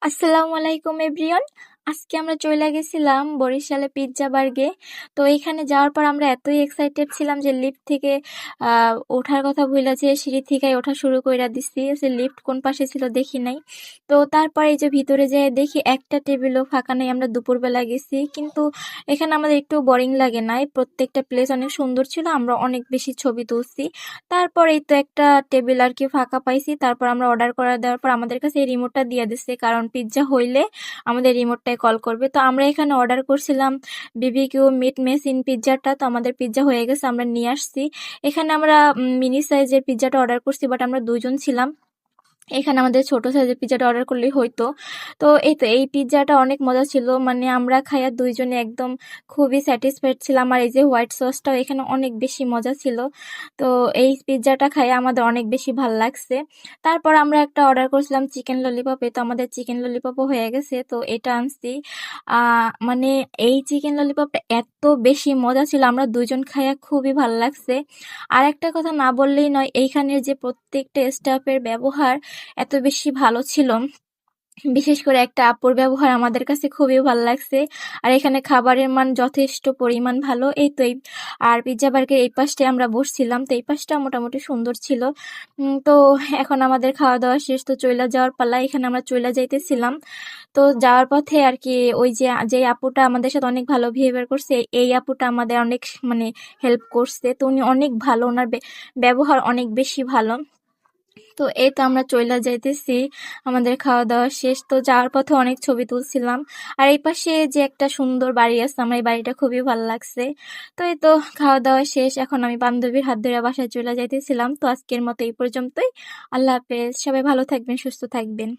আসসালামু আলাইকুম এভরিওয়ান। আজকে আমরা চইলা গেছিলাম বরিশালে পিজ্জা বার্গে। তো এখানে যাওয়ার পর আমরা এতই এক্সাইটেড ছিলাম যে লিফট থেকে আ ওঠার কথা ভুইলা যেয়ে সিঁড়ি থিকাই ওঠা শুরু কইরা দিছি। যে লিফট কোন পাশে ছিল দেখি নাই। তো তারপরে এই যে ভিতরে যেয়ে দেখি একটা টেবিলও ফাঁকা নাই। আমরা দুপুরবেলা গেছি। কিন্তু এখানে আমাদের একটু বোরিং লাগে নাই। প্রত্যেকটা প্লেস অনেক সুন্দর ছিল। আমরা অনেক বেশি ছবি তুলছি। তারপর এই তো একটা টেবিল আরকি ফাঁকা পাইছি। তারপর আমরা অর্ডার করে দেওয়ার পর আমাদের কাছে এই রিমোটটা দিয়ে দিছে। কারণ পিজ্জা হইলে আমাদের রিমোটটায় কল করবে। তো আমরা এখানে অর্ডার করছিলাম বিবিকিউ মিট মেসিন পিজ্জাটা। তো আমাদের পিজ্জা হয়ে গেছে, আমরা নিয়ে আসছি। এখানে আমরা মিনি সাইজের পিজ্জাটা অর্ডার করছি, বাট আমরা ২ জন ছিলাম। এখানে আমাদের ছোট সাইজের পিজ্জাটা অর্ডার করলেই হইতো। তো এই তো এই পিজ্জাটা অনেক মজা ছিল। মানে আমরা খাইয়া ২ জনে একদম খুবই স্যাটিসফাইড ছিলাম। আর এই যে হোয়াইট সসটাও এখানে অনেক বেশি মজা ছিল। তো এই পিজ্জাটা খাইয়া আমাদের অনেক বেশি ভাল লাগছে। তারপর আমরা একটা অর্ডার করছিলাম চিকেন ললিপপ। তো আমাদের চিকেন ললিপপও হয়ে গেছে। তো এটা আনছি। আ মানে এই চিকেন ললিপপটা এত বেশি মজা ছিল, আমরা ২ জন খাইয়া খুবই ভাল লাগছে। আরেকটা কথা না বললেই নয়, এইখানের যে প্রত্যেকটা স্টাফের ব্যবহার এত বেশি ভালো ছিল। বিশেষ করে একটা আপুর ব্যবহার আমাদের কাছে খুবই ভালো লাগছে। আর এখানে খাবারের মান যথেষ্ট পরিমাণ ভালো। এই তো আর পিজ্জা বার্গের এই পাশটায় আমরা বসছিলাম। তো এই পাশটা মোটামুটি সুন্দর ছিল। তো এখন আমাদের খাওয়া-দাওয়া শেষ, তো চইলা যাওয়ার পালা। এখানে আমরা চইলা যাইতেছিলাম। তো যাওয়ার পথে আরকি ওই যে আপুটা আমাদের সাথে অনেক ভালো বিহেভিয়ার করছে, এই আপুটা আমাদের অনেক মানে হেল্প করছে। তো উনি অনেক ভালো, উনার ব্যবহার অনেক বেশি ভালো। তো এই তো আমরা চইলা যাইতেছি, আমাদের খাওয়া-দাওয়া শেষ। তো যাওয়ার পথে অনেক ছবি তুলছিলাম। আর এই পাশে যে একটা সুন্দর বাড়ি আছে, আমার এই বাড়িটা খুবই ভাল লাগছে। তো এই তো খাওয়া-দাওয়া শেষ। এখন আমি বান্ধবীর হাত ধইরা বাসায় চইলা যাইতেছিলাম। তো আজকের মতো এই পর্যন্তই। আল্লাহ হাফেজ। সবাই ভালো থাকবেন, সুস্থ থাকবেন।